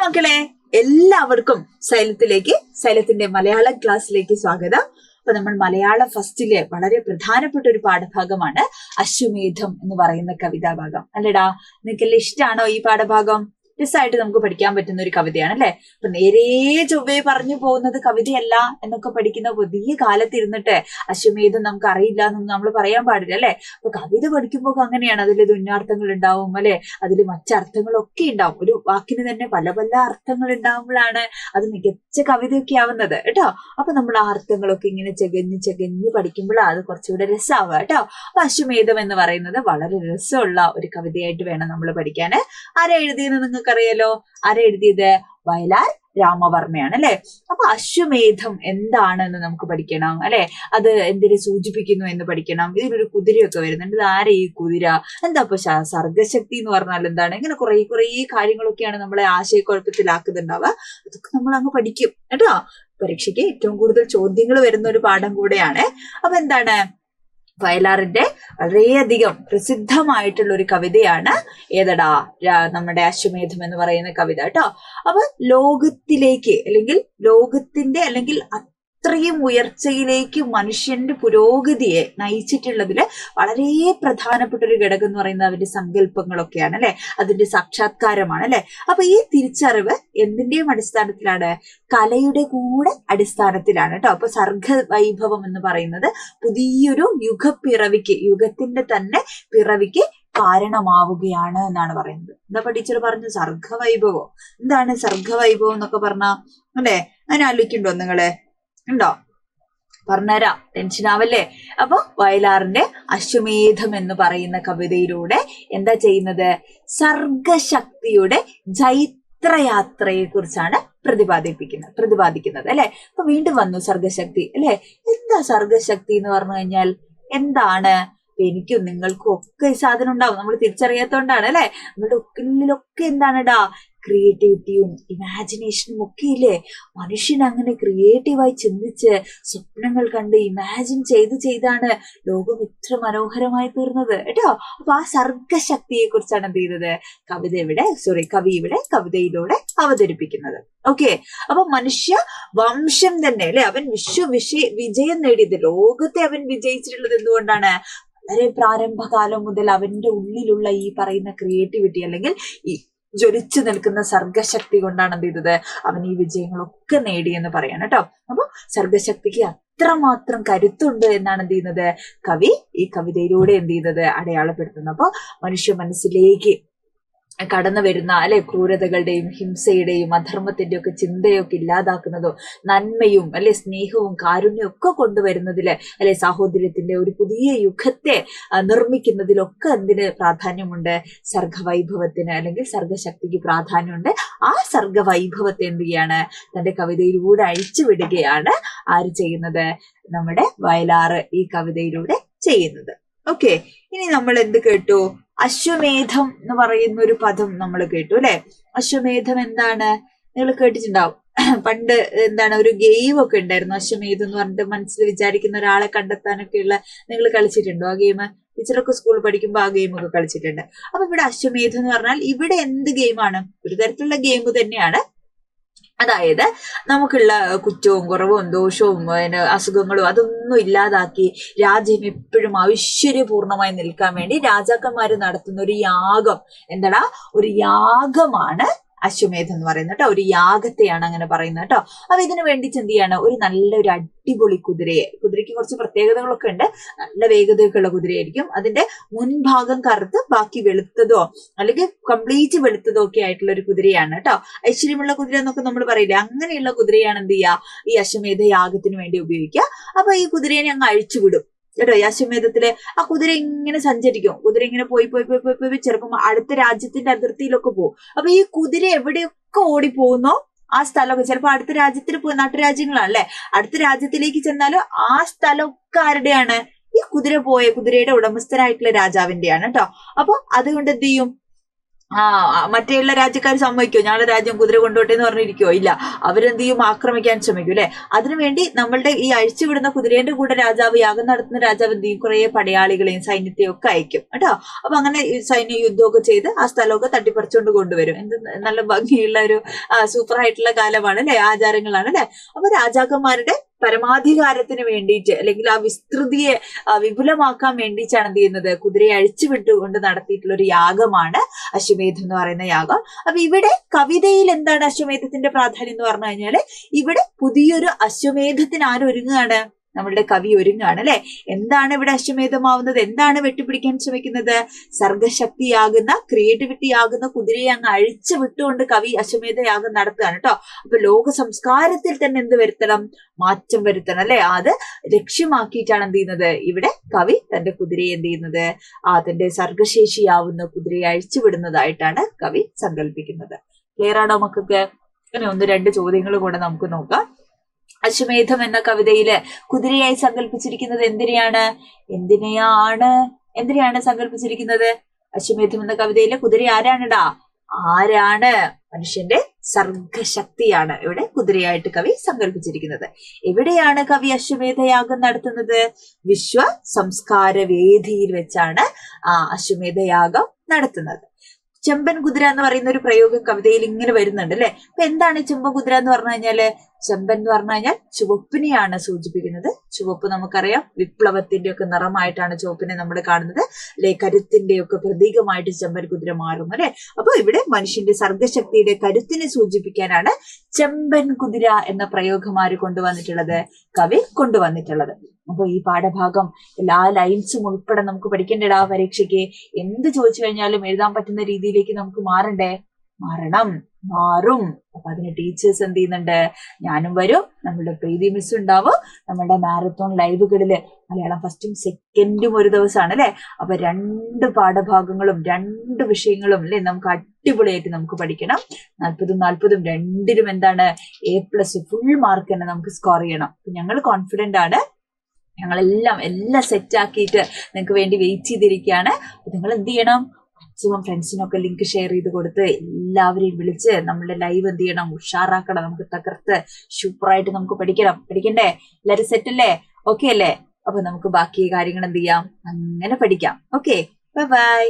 മക്കളെ, എല്ലാവർക്കും സൈലത്തിന്റെ മലയാളം ക്ലാസ്സിലേക്ക് സ്വാഗതം. അപ്പൊ നമ്മൾ മലയാളം ഫസ്റ്റിലെ വളരെ പ്രധാനപ്പെട്ട ഒരു പാഠഭാഗമാണ് അശ്വമേധം എന്ന് പറയുന്ന കവിതാഭാഗം. അല്ലടാ, നിനക്കെല്ലാം ഇഷ്ടമാണോ ഈ പാഠഭാഗം? രസമായിട്ട് നമുക്ക് പഠിക്കാൻ പറ്റുന്ന ഒരു കവിതയാണ് അല്ലെ. അപ്പൊ നേരേ ചൊവ്വേ പറഞ്ഞു പോകുന്നത് കവിതയല്ല എന്നൊക്കെ പഠിക്കുന്ന പുതിയ കാലത്ത് ഇരുന്നിട്ട് അശ്വമേധം നമുക്ക് അറിയില്ല എന്നൊന്നും നമ്മൾ പറയാൻ പാടില്ല അല്ലെ. അപ്പൊ കവിത പഠിക്കുമ്പോൾ അങ്ങനെയാണ്, അതിൽ ധ്വന്യാർത്ഥങ്ങൾ ഉണ്ടാവും അല്ലെ, അതിൽ മറ്റർത്ഥങ്ങളൊക്കെ ഉണ്ടാവും. ഒരു വാക്കിന് തന്നെ പല പല അർത്ഥങ്ങൾ ഉണ്ടാവുമ്പോഴാണ് അത് മികച്ച കവിതയൊക്കെ ആവുന്നത് കേട്ടോ. അപ്പൊ നമ്മൾ ആ അർത്ഥങ്ങളൊക്കെ ഇങ്ങനെ ചെകഞ്ഞ് പഠിക്കുമ്പോഴാണ് അത് കുറച്ചുകൂടെ രസമാവുക കേട്ടോ. അപ്പൊ അശ്വമേധം എന്ന് പറയുന്നത് വളരെ രസമുള്ള ഒരു കവിതയായിട്ട് വേണം നമ്മൾ പഠിക്കാന്. ആരാ എഴുതിയെന്ന് നിങ്ങൾക്ക് അറിയാലോ. ആരാ എഴുതിയത്? വയലാർ രാമവർമ്മയാണ് അല്ലെ. അപ്പൊ അശ്വമേധം എന്താണെന്ന് നമുക്ക് പഠിക്കണം അല്ലെ. അത് എന്തിനെ സൂചിപ്പിക്കുന്നു എന്ന് പഠിക്കണം. ഇതിലൊരു കുതിരയൊക്കെ വരുന്നുണ്ട്. ഇത് ആരാ ഈ കുതിര? എന്താ ഇപ്പൊ സർഗശക്തി എന്ന് പറഞ്ഞാൽ എന്താണ്? ഇങ്ങനെ കുറെ കാര്യങ്ങളൊക്കെയാണ് നമ്മളെ ആശയക്കുഴപ്പത്തിലാക്കുന്നുണ്ടാവുക. അതൊക്കെ നമ്മൾ അങ്ങ് പഠിക്കും കേട്ടോ. പരീക്ഷയ്ക്ക് ഏറ്റവും കൂടുതൽ ചോദ്യങ്ങൾ വരുന്ന ഒരു പാഠം കൂടെയാണ്. അപ്പൊ എന്താണ്, വയലാറിന്റെ വളരെയധികം പ്രസിദ്ധമായിട്ടുള്ള ഒരു കവിതയാണ് ഏതടാ? നമ്മുടെ അശ്വമേധം എന്ന് പറയുന്ന കവിത കേട്ടോ. അപ്പൊ ലോകത്തിലേക്ക് അല്ലെങ്കിൽ അത്രയും ഉയർച്ചയിലേക്ക് മനുഷ്യന്റെ പുരോഗതിയെ നയിച്ചിട്ടുള്ളതില് വളരെ പ്രധാനപ്പെട്ട ഒരു ഘടകം എന്ന് പറയുന്നത് അവന്റെ സങ്കല്പങ്ങളൊക്കെയാണ് അല്ലെ, അതിന്റെ സാക്ഷാത്കാരമാണ് അല്ലെ. അപ്പൊ ഈ തിരിച്ചറിവ് എന്തിന്റെയും അടിസ്ഥാനത്തിലാണ്? കലയുടെ കൂടെ അടിസ്ഥാനത്തിലാണ് കേട്ടോ. അപ്പൊ സർഗവൈഭവം എന്ന് പറയുന്നത് പുതിയൊരു യുഗത്തിന്റെ തന്നെ പിറവിക്ക് കാരണമാവുകയാണ് എന്നാണ് പറയുന്നത്. എന്താ ടീച്ചർ പറഞ്ഞു? സർഗവൈഭവം. എന്താണ് സർഗവൈഭവം എന്നൊക്കെ പറഞ്ഞാ അല്ലെ? അങ്ങനെ ആലോചിക്കണ്ടോ നിങ്ങള്? ഉണ്ടോ? പറഞ്ഞുതരാം, ടെൻഷൻ ആവല്ലേ. അപ്പൊ വയലാറിന്റെ അശ്വമേധം എന്ന് പറയുന്ന കവിതയിലൂടെ എന്താ ചെയ്യുന്നത്? സർഗശക്തിയുടെ ജൈത്രയാത്രയെ കുറിച്ചാണ് പ്രതിപാദിക്കുന്നത് അല്ലെ. അപ്പൊ വീണ്ടും വന്നു സർഗശക്തി അല്ലെ. എന്താ സർഗശക്തി എന്ന് പറഞ്ഞു കഴിഞ്ഞാൽ എന്താണ്? എനിക്കും നിങ്ങൾക്കും ഒക്കെ ഈ സാധനം ഉണ്ടാവും, നമ്മൾ തിരിച്ചറിയാത്തോണ്ടാണ് അല്ലെ. നമ്മുടെ ഉള്ളിലൊക്കെ എന്താണെടാ? ക്രിയേറ്റിവിറ്റിയും ഇമാജിനേഷനും ഒക്കെ ഇല്ലേ. മനുഷ്യൻ അങ്ങനെ ക്രിയേറ്റീവായി ചിന്തിച്ച് സ്വപ്നങ്ങൾ കണ്ട് ഇമാജിൻ ചെയ്താണ് ലോകം ഇത്ര മനോഹരമായി തീർന്നത് കേട്ടോ. അപ്പൊ ആ സർഗശക്തിയെ കുറിച്ചാണ് എന്ത് ചെയ്യുന്നത്? കവി ഇവിടെ കവിതയിലൂടെ അവതരിപ്പിക്കുന്നത്. ഓക്കെ. അപ്പൊ മനുഷ്യ വംശം തന്നെ അല്ലെ, അവൻ വിജയം നേടിയത്, ലോകത്തെ അവൻ വിജയിച്ചിട്ടുള്ളത് എന്തുകൊണ്ടാണ്? വളരെ പ്രാരംഭകാലം മുതൽ അവന്റെ ഉള്ളിലുള്ള ഈ പറയുന്ന ക്രിയേറ്റിവിറ്റി അല്ലെങ്കിൽ ഈ ജ്വലിച്ചു നിൽക്കുന്ന സർഗശക്തി കൊണ്ടാണ് എന്ത് ചെയ്തത്? അവൻ ഈ വിജയങ്ങളൊക്കെ നേടിയെന്ന് പറയാണ് കേട്ടോ. അപ്പൊ സർഗശക്തിക്ക് അത്രമാത്രം കരുത്തുണ്ട് എന്നാണ് എന്ത് ചെയ്യുന്നത്? കവി ഈ കവിതയിലൂടെ എന്ത് ചെയ്യുന്നത്? അടയാളപ്പെടുത്തുന്നത്. അപ്പൊ മനുഷ്യ മനസ്സിലേക്ക് കടന്നു വരുന്ന അല്ലെ ക്രൂരതകളുടെയും ഹിംസയുടെയും അധർമ്മത്തിന്റെ ഒക്കെ ചിന്തയൊക്കെ ഇല്ലാതാക്കുന്നതോ, നന്മയും അല്ലെ സ്നേഹവും കാരുണ്യവും ഒക്കെ കൊണ്ടുവരുന്നതില് അല്ലെ സാഹോദര്യത്തിന്റെ ഒരു പുതിയ യുഗത്തെ നിർമ്മിക്കുന്നതിലൊക്കെ എന്തിന് പ്രാധാന്യമുണ്ട്? സർഗവൈഭവത്തിന് അല്ലെങ്കിൽ സർഗശക്തിക്ക് പ്രാധാന്യമുണ്ട്. ആ സർഗവൈഭവത്തെ എന്ത് ചെയ്യാണ്? തന്റെ കവിതയിലൂടെ അഴിച്ചുവിടുകയാണ് ആര് ചെയ്യുന്നത്? നമ്മുടെ വയലാറ് ഈ കവിതയിലൂടെ ചെയ്യുന്നത്. ഓക്കെ. ഇനി നമ്മൾ എന്ത് കേട്ടു? അശ്വമേധം എന്ന് പറയുന്ന ഒരു പദം നമ്മൾ കേട്ടു അല്ലെ. അശ്വമേധം എന്താണ്? നിങ്ങൾ കേട്ടിട്ടുണ്ടാവും. പണ്ട് എന്താണ്, ഒരു ഗെയിം ഒക്കെ ഉണ്ടായിരുന്നു അശ്വമേധം എന്ന് പറഞ്ഞിട്ട്. മനസ്സിൽ വിചാരിക്കുന്ന ഒരാളെ കണ്ടെത്താനൊക്കെ ഉള്ള, നിങ്ങൾ കളിച്ചിട്ടുണ്ടോ ആ ഗെയിം? ടീച്ചറൊക്കെ സ്കൂളിൽ പഠിക്കുമ്പോൾ ആ ഗെയിമൊക്കെ കളിച്ചിട്ടുണ്ട്. അപ്പൊ ഇവിടെ അശ്വമേധം എന്ന് പറഞ്ഞാൽ ഇവിടെ എന്ത് ഗെയിമാണ്? ഒരു തരത്തിലുള്ള ഗെയിം തന്നെയാണ്. അതായത് നമുക്കുള്ള കുറ്റവും കുറവും ദോഷവും അസുഖങ്ങളും അതൊന്നും ഇല്ലാതാക്കി രാജ്യം എപ്പോഴും ഐശ്വര്യപൂർണമായി നിൽക്കാൻ വേണ്ടി രാജാക്കന്മാര് നടത്തുന്ന ഒരു യാഗം. എന്താടാ? ഒരു യാഗമാണ് അശ്വമേധം എന്ന് പറയുന്നത് കേട്ടോ. ഒരു യാഗത്തെയാണ് അങ്ങനെ പറയുന്നത് കേട്ടോ. അപ്പൊ ഇതിനു വേണ്ടി എന്ത് ചെയ്യാണ്? ഒരു നല്ലൊരു അടിപൊളി കുതിരയ്ക്ക് കുറച്ച് പ്രത്യേകതകളൊക്കെ ഉണ്ട്. നല്ല വേഗതയൊക്കെ ഉള്ള കുതിരയായിരിക്കും. അതിന്റെ മുൻഭാഗം കറുത്ത് ബാക്കി വെളുത്തതോ അല്ലെങ്കിൽ കംപ്ലീറ്റ് വെളുത്തതോ ഒക്കെ ആയിട്ടുള്ള ഒരു കുതിരയാണ് കേട്ടോ. ഐശ്വര്യമുള്ള കുതിര എന്നൊക്കെ നമ്മൾ പറയില്ലേ, അങ്ങനെയുള്ള കുതിരയാണ് എന്ത് ചെയ്യുക? ഈ അശ്വമേധ യാഗത്തിന് വേണ്ടി ഉപയോഗിക്കുക. അപ്പൊ ഈ കുതിരയെ അങ്ങ് അഴിച്ചുവിടും കേട്ടോ. ഈ അശ്വമേധത്തില് ആ കുതിര ഇങ്ങനെ സഞ്ചരിക്കും. കുതിര ഇങ്ങനെ പോയി ചിലപ്പോൾ അടുത്ത രാജ്യത്തിന്റെ അതിർത്തിയിലൊക്കെ പോകും. അപ്പൊ ഈ കുതിര എവിടെയൊക്കെ ഓടിപ്പോകുന്നോ ആ സ്ഥലമൊക്കെ, ചിലപ്പോൾ അടുത്ത രാജ്യത്തിൽ പോയി, നാട്ടുരാജ്യങ്ങളാണല്ലേ, അടുത്ത രാജ്യത്തിലേക്ക് ചെന്നാലും ആ സ്ഥലമൊക്കെ ആരുടെയാണ്? ഈ കുതിരയുടെ ഉടമസ്ഥനായിട്ടുള്ള രാജാവിന്റെയാണ് കേട്ടോ. അപ്പൊ അതുകൊണ്ട് എന്ത് ചെയ്യും? മറ്റേയുള്ള രാജ്യക്കാർ സമ്മതിക്കോ ഞങ്ങളുടെ രാജ്യം കുതിര കൊണ്ടോട്ടെ എന്ന് പറഞ്ഞിരിക്കോ? ഇല്ല, അവരെന്ത് ചെയ്യും? ആക്രമിക്കാൻ ശ്രമിക്കും അല്ലെ. അതിനുവേണ്ടി നമ്മളുടെ ഈ അഴിച്ചുവിടുന്ന കുതിരേന്റെ കൂടെ രാജാവ്, യാഗം നടത്തുന്ന രാജാവ് എന്ത് ചെയ്യും? കുറെ പടയാളികളെയും സൈന്യത്തെയും ഒക്കെ അയക്കും കേട്ടോ. അപ്പൊ അങ്ങനെ സൈന്യ യുദ്ധമൊക്കെ ചെയ്ത് ആ സ്ഥലമൊക്കെ തട്ടിപ്പറിച്ചുകൊണ്ട് കൊണ്ടുവരും. എന്ത് നല്ല ഭംഗിയുള്ള ഒരു സൂപ്പർ ആയിട്ടുള്ള കാലമാണ് അല്ലെ, ആചാരങ്ങളാണ് അല്ലെ. അപ്പൊ രാജാക്കന്മാരുടെ പരമാധികാരത്തിന് വേണ്ടിയിട്ട്, അല്ലെങ്കിൽ ആ വിസ്തൃതിയെ വിപുലമാക്കാൻ വേണ്ടിയിട്ടാണ് എന്ത് ചെയ്യുന്നത്? കുതിരയെ അഴിച്ചുവിട്ടുകൊണ്ട് നടത്തിയിട്ടുള്ള ഒരു യാഗമാണ് അശ്വമേധം എന്ന് പറയുന്ന യാഗം. അപ്പൊ ഇവിടെ കവിതയിൽ എന്താണ് അശ്വമേധത്തിന്റെ പ്രാധാന്യം എന്ന് പറഞ്ഞു കഴിഞ്ഞാല്, ഇവിടെ പുതിയൊരു അശ്വമേധത്തിന് ആരൊരുങ്ങുകയാണ്? നമ്മളുടെ കവി ഒരുങ്ങാണ് അല്ലെ. എന്താണ് ഇവിടെ അശ്വമേധമാവുന്നത്? എന്താണ് വെട്ടിപ്പിടിക്കാൻ ശ്രമിക്കുന്നത്? സർഗശക്തിയാകുന്ന, ക്രിയേറ്റിവിറ്റി ആകുന്ന കുതിരയെ അങ്ങ് അഴിച്ചു വിട്ടുകൊണ്ട് കവി അശ്വമേധ യാഗം നടത്തുകയാണ് കേട്ടോ. അപ്പൊ ലോക സംസ്കാരത്തിൽ തന്നെ എന്ത് വരുത്തണം? മാറ്റം വരുത്തണം അല്ലെ. അത് ലക്ഷ്യമാക്കിയിട്ടാണ് എന്ത് ചെയ്യുന്നത്? ഇവിടെ കവി തന്റെ കുതിരയെ എന്ത് ചെയ്യുന്നത്? തന്റെ സർഗശേഷിയാവുന്ന കുതിരയെ അഴിച്ചു വിടുന്നതായിട്ടാണ് കവി സങ്കല്പിക്കുന്നത്. ക്ലിയർ ആണോ മക്കൾക്ക്? അങ്ങനെ 1-2 ചോദ്യങ്ങൾ കൂടെ നമുക്ക് നോക്കാം. അശ്വമേധം എന്ന കവിതയില് കുതിരയായി സങ്കല്പിച്ചിരിക്കുന്നത് എന്തിനെയാണ് സങ്കല്പിച്ചിരിക്കുന്നത്? അശ്വമേധം എന്ന കവിതയിലെ കുതിര ആരാണ്? മനുഷ്യന്റെ സർഗശക്തിയാണ് ഇവിടെ കുതിരയായിട്ട് കവി സങ്കല്പിച്ചിരിക്കുന്നത്. എവിടെയാണ് കവി അശ്വമേധയാഗം നടത്തുന്നത്? വിശ്വ സംസ്കാര വേദിയിൽ വെച്ചാണ് അശ്വമേധയാഗം നടത്തുന്നത്. ചെമ്പൻ കുതിര എന്ന് പറയുന്ന ഒരു പ്രയോഗം കവിതയിൽ ഇങ്ങനെ വരുന്നുണ്ട് അല്ലെ. അപ്പൊ എന്താണ് ചെമ്പൻ കുതിര എന്ന് പറഞ്ഞു കഴിഞ്ഞാല്? ചെമ്പൻ എന്ന് പറഞ്ഞു കഴിഞ്ഞാൽ ചുവപ്പിനെയാണ് സൂചിപ്പിക്കുന്നത്. ചുവപ്പ് നമുക്കറിയാം വിപ്ലവത്തിന്റെ ഒക്കെ നിറമായിട്ടാണ് ചുവപ്പിനെ നമ്മൾ കാണുന്നത് അല്ലെ. കരുത്തിന്റെ ഒക്കെ പ്രതീകമായിട്ട് ചെമ്പൻ കുതിര മാറും അല്ലെ. അപ്പൊ ഇവിടെ മനുഷ്യന്റെ സർഗശക്തിയുടെ കരുത്തിനെ സൂചിപ്പിക്കാനാണ് ചെമ്പൻ കുതിര എന്ന പ്രയോഗം ആര് കൊണ്ടുവന്നിട്ടുള്ളത്? കവി കൊണ്ടുവന്നിട്ടുള്ളത്. അപ്പൊ ഈ പാഠഭാഗം എല്ലാ ലൈൻസും ഉൾപ്പെടെ നമുക്ക് പഠിക്കേണ്ടടാ. പരീക്ഷയ്ക്ക് എന്ത് ചോദിച്ചു കഴിഞ്ഞാലും എഴുതാൻ പറ്റുന്ന രീതിയിലേക്ക് നമുക്ക് മാറും. അപ്പൊ അതിന് ടീച്ചേഴ്സ് എന്ത് ചെയ്യുന്നുണ്ട്? ഞാനും വരും, നമ്മളുടെ പ്രീതി മിസ് ഉണ്ടാവും. നമ്മുടെ മാരത്തോൺ ലൈവുകളില് മലയാളം ഫസ്റ്റും സെക്കൻഡും ഒരു ദിവസമാണ് അല്ലെ. അപ്പൊ 2 പാഠഭാഗങ്ങളും 2 വിഷയങ്ങളും അല്ലെ നമുക്ക് അടിപൊളിയായിട്ട് നമുക്ക് പഠിക്കണം. 40-40 രണ്ടിലും എന്താണ്? A+ ഫുൾ മാർക്ക് തന്നെ നമുക്ക് സ്കോർ ചെയ്യണം. ഞങ്ങൾ കോൺഫിഡന്റ് ആണ്. ഞങ്ങളെല്ലാം സെറ്റ് ആക്കിയിട്ട് നിങ്ങൾക്ക് വേണ്ടി വെയിറ്റ് ചെയ്തിരിക്കുകയാണ്. അപ്പൊ നിങ്ങൾ എന്ത് ചെയ്യണം? മാക്സിമം ഫ്രണ്ട്സിനൊക്കെ ലിങ്ക് ഷെയർ ചെയ്ത് കൊടുത്ത് എല്ലാവരെയും വിളിച്ച് നമ്മളുടെ ലൈവ് എന്ത് ചെയ്യണം? ഉഷാറാക്കണം. നമുക്ക് തകർത്ത് സൂപ്പറായിട്ട് നമുക്ക് പഠിക്കണ്ടേ? എല്ലാവരും സെറ്റ് അല്ലേ? ഓക്കെ അല്ലേ? അപ്പൊ നമുക്ക് ബാക്കി കാര്യങ്ങൾ എന്ത് ചെയ്യാം? അങ്ങനെ പഠിക്കാം. Okay, by.